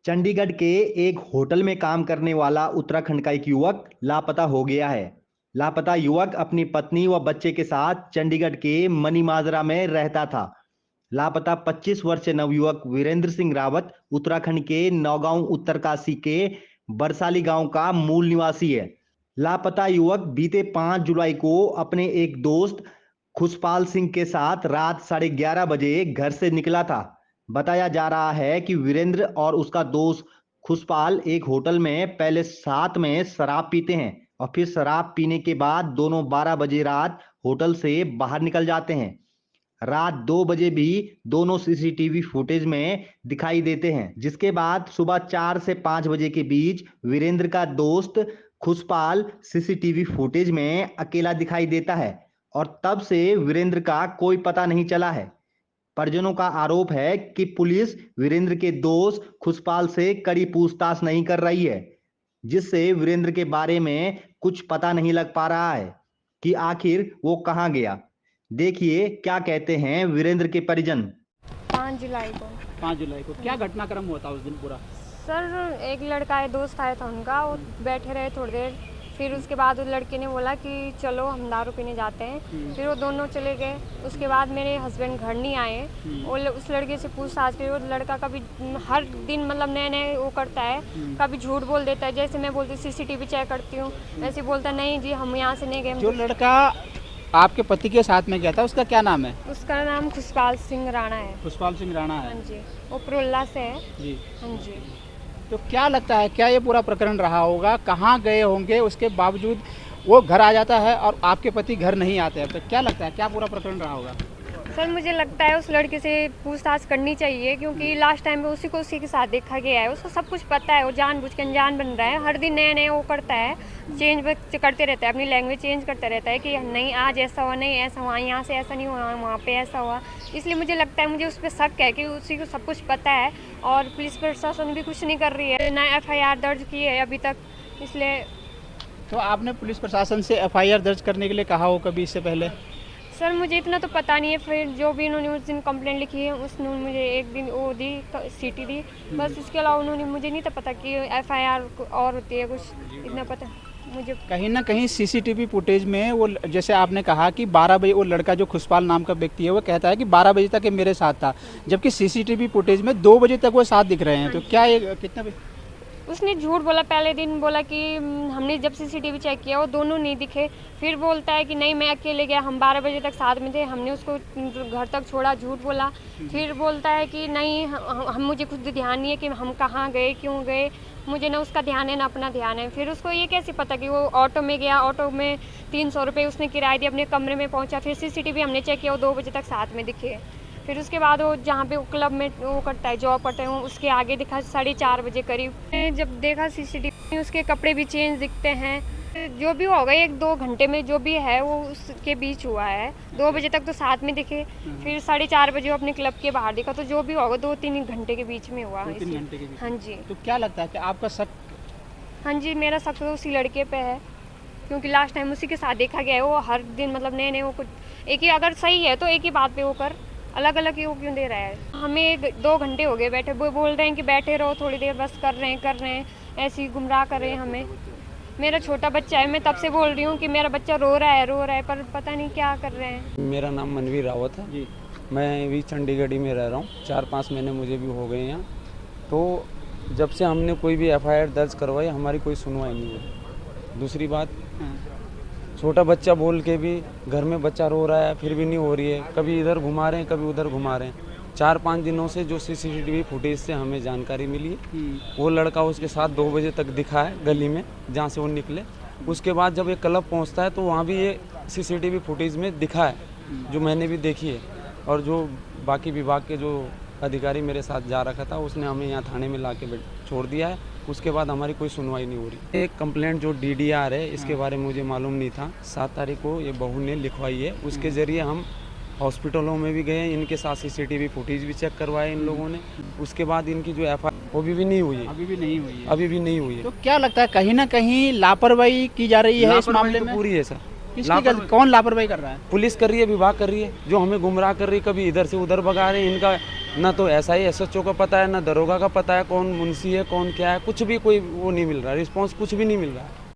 चंडीगढ़ के एक होटल में काम करने वाला उत्तराखंड का एक युवक लापता हो गया है। लापता युवक अपनी पत्नी व बच्चे के साथ चंडीगढ़ के मनी माजरा में रहता था। लापता 25 वर्षीय नवयुवक वीरेंद्र सिंह रावत उत्तराखंड के नौगांव उत्तरकाशी के बरसाली गांव का मूल निवासी है। लापता युवक बीते 5 जुलाई को अपने एक दोस्त खुशपाल सिंह के साथ रात 11:30 बजे घर से निकला था। बताया जा रहा है कि वीरेंद्र और उसका दोस्त खुशपाल एक होटल में पहले साथ में शराब पीते हैं और फिर शराब पीने के बाद दोनों 12 बजे रात होटल से बाहर निकल जाते हैं। रात 2 बजे भी दोनों सीसीटीवी फुटेज में दिखाई देते हैं, जिसके बाद सुबह 4 से 5 बजे के बीच वीरेंद्र का दोस्त खुशपाल सीसीटीवी फुटेज में अकेला दिखाई देता है और तब से वीरेंद्र का कोई पता नहीं चला है। परिजनों का आरोप है कि पुलिस वीरेंद्र के दोस्त खुशपाल से कड़ी पूछताछ नहीं कर रही है, जिससे वीरेंद्र के बारे में कुछ पता नहीं लग पा रहा है कि आखिर वो कहाँ गया। देखिए क्या कहते हैं वीरेंद्र के परिजन। 5 जुलाई को। 5 जुलाई को क्या घटनाक्रम हुआ था उस दिन पूरा? सर एक लड़का है, दोस्त आया था उनका, वो बैठे रहे थोड़ी देर। फिर उसके बाद उस लड़के ने बोला कि चलो हम दारू पीने जाते हैं। फिर वो दोनों चले गए। उसके बाद मेरे हस्बैंड घर नहीं आए। वो उस लड़के से पूछताछ करी। वो लड़का कभी हर दिन मतलब नए नए वो करता है, कभी झूठ बोल देता है। जैसे मैं बोलती सीसीटीवी चेक करती हूँ, ऐसे बोलता नहीं जी हम यहाँ से नहीं गए। जो लड़का आपके पति के साथ में गया था उसका क्या नाम है? उसका नाम खुशपाल सिंह राणा है। खुशपाल सिंह राणा है। हाँ जी, वो प्रोल्ला से है जी। हाँ जी। तो क्या लगता है, क्या ये पूरा प्रकरण रहा होगा? कहाँ गए होंगे उसके बावजूद वो घर आ जाता है और आपके पति घर नहीं आते हैं? तो क्या लगता है, क्या पूरा प्रकरण रहा होगा? सर मुझे लगता है उस लड़के से पूछताछ करनी चाहिए, क्योंकि लास्ट टाइम में उसी के साथ देखा गया है। उसको सब कुछ पता है, वो जानबूझ के अनजान बन रहा है। हर दिन नए नए वो करता है, चेंज करते रहता है, अपनी लैंग्वेज चेंज करता रहता है कि नहीं आज ऐसा हुआ, नहीं ऐसा हुआ, यहाँ से ऐसा नहीं हुआ, वहाँ पे ऐसा हुआ। इसलिए मुझे लगता है, मुझे उस पर शक है कि उसी को सब कुछ पता है और पुलिस प्रशासन भी कुछ नहीं कर रही है, ना FIR दर्ज की है अभी तक। इसलिए तो आपने पुलिस प्रशासन से FIR दर्ज करने के लिए कहा हो कभी इससे पहले? सर मुझे इतना तो पता नहीं है। फिर जो भी उन्होंने उस दिन कंप्लेंट लिखी है उसने मुझे एक दिन वो दी, सीटी दी, बस। इसके अलावा उन्होंने मुझे नहीं तो पता कि FIR और होती है, कुछ इतना पता मुझे। कहीं ना कहीं सीसीटीवी फुटेज में वो, जैसे आपने कहा कि 12 बजे वो लड़का जो खुशपाल नाम का व्यक्ति है वो कहता है कि 12 बजे तक ये मेरे साथ था, जबकि सीसीटीवी फुटेज में 2 बजे तक वो साथ दिख रहे हैं। तो क्या ये कितना बजे? उसने झूठ बोला। पहले दिन बोला कि हमने जब सीसीटीवी चेक किया वो दोनों नहीं दिखे। फिर बोलता है कि नहीं मैं अकेले गया, हम 12 बजे तक साथ में थे, हमने उसको घर तक छोड़ा, झूठ बोला। फिर बोलता है कि नहीं हम मुझे खुद ध्यान नहीं है कि हम कहाँ गए, क्यों गए, मुझे ना उसका ध्यान है ना अपना ध्यान है। फिर उसको ये कैसे पता कि वो ऑटो में गया, ऑटो में 300 रुपये उसने किराया दिया, अपने कमरे में पहुँचा। फिर सीसीटीवी हमने चेक किया, वो 2 बजे तक साथ में दिखे। फिर उसके बाद वो जहाँ पे वो क्लब में वो करता है, जॉब करता है, वो उसके आगे दिखा 4:30 बजे करीब। जब देखा सीसीटीवी, उसके कपड़े भी चेंज दिखते हैं। जो भी होगा 1-2 घंटे में जो भी है वो उसके बीच हुआ है। 2 बजे तक तो साथ में दिखे, फिर 4:30 बजे वो अपने क्लब के बाहर दिखा। तो जो भी होगा 2-3 घंटे के बीच में हुआ। 2-3 घंटे के बीच। हाँ जी। तो क्या लगता है कि आपका शक? हाँ जी, मेरा शक तो उसी लड़के पे है, क्योंकि लास्ट टाइम उसी के साथ देखा गया है। वो हर दिन मतलब नए नए वो कुछ एक ही, अगर सही है तो एक ही बात पे वो कर अलग अलग ही वो क्यों दे रहा है। हमें 2 घंटे हो गए बैठे, वो बोल रहे हैं कि बैठे रहो थोड़ी देर, बस कर रहे हैं ऐसे ही गुमराह कर रहे हैं हमें। मेरा छोटा बच्चा है, मैं तब से बोल रही हूँ कि मेरा बच्चा रो रहा है, पर पता नहीं क्या कर रहे हैं। मेरा नाम मनवीर रावत है जी। मैं भी चंडीगढ़ ही में रह रहा हूँ। 4-5 महीने मुझे भी हो गए यहाँ। तो जब से हमने कोई भी FIR दर्ज करवाई, हमारी कोई सुनवाई नहीं हुई। दूसरी बात, छोटा बच्चा बोल के भी घर में बच्चा रो रहा है, फिर भी नहीं हो रही है। कभी इधर घुमा रहे हैं, कभी उधर घुमा रहे हैं। 4-5 दिनों से जो सीसीटीवी फुटेज से हमें जानकारी मिली है, वो लड़का उसके साथ 2 बजे तक दिखा है गली में जहाँ से वो निकले। उसके बाद जब ये क्लब पहुँचता है तो वहाँ भी ये सीसीटीवी फुटेज में दिखा है, जो मैंने भी देखी है। और जो बाकी विभाग के जो अधिकारी मेरे साथ जा रखा था, उसने हमें यहाँ थाने में ला के छोड़ दिया है। उसके बाद हमारी कोई सुनवाई नहीं हो रही। एक कंप्लेंट जो DDR है, इसके बारे में मुझे मालूम नहीं था। 7 तारीख को ये बहू ने लिखवाई है। उसके ज़रिए हम हॉस्पिटलों में भी गए, इनके साथ सीसीटीवी फुटेज भी चेक करवाए इन लोगों ने। उसके बाद इनकी जो FIR वो भी नहीं हुई है। अभी भी नहीं हुई है। अभी भी नहीं हुई है। तो क्या लगता है, कहीं ना कहीं लापरवाही की जा रही है इस मामले में? पूरी है सर, कौन लापरवाही कर रहा है? पुलिस कर रही है, विभाग कर रही है, जो हमें गुमराह कर रही है, कभी इधर से उधर भगा रहे हैं। इनका ना तो ऐसा ही SHO का पता है, ना दरोगा का पता है, कौन मुंशी है कौन क्या है, कुछ भी कोई वो नहीं मिल रहा, रिस्पॉन्स कुछ भी नहीं मिल रहा है।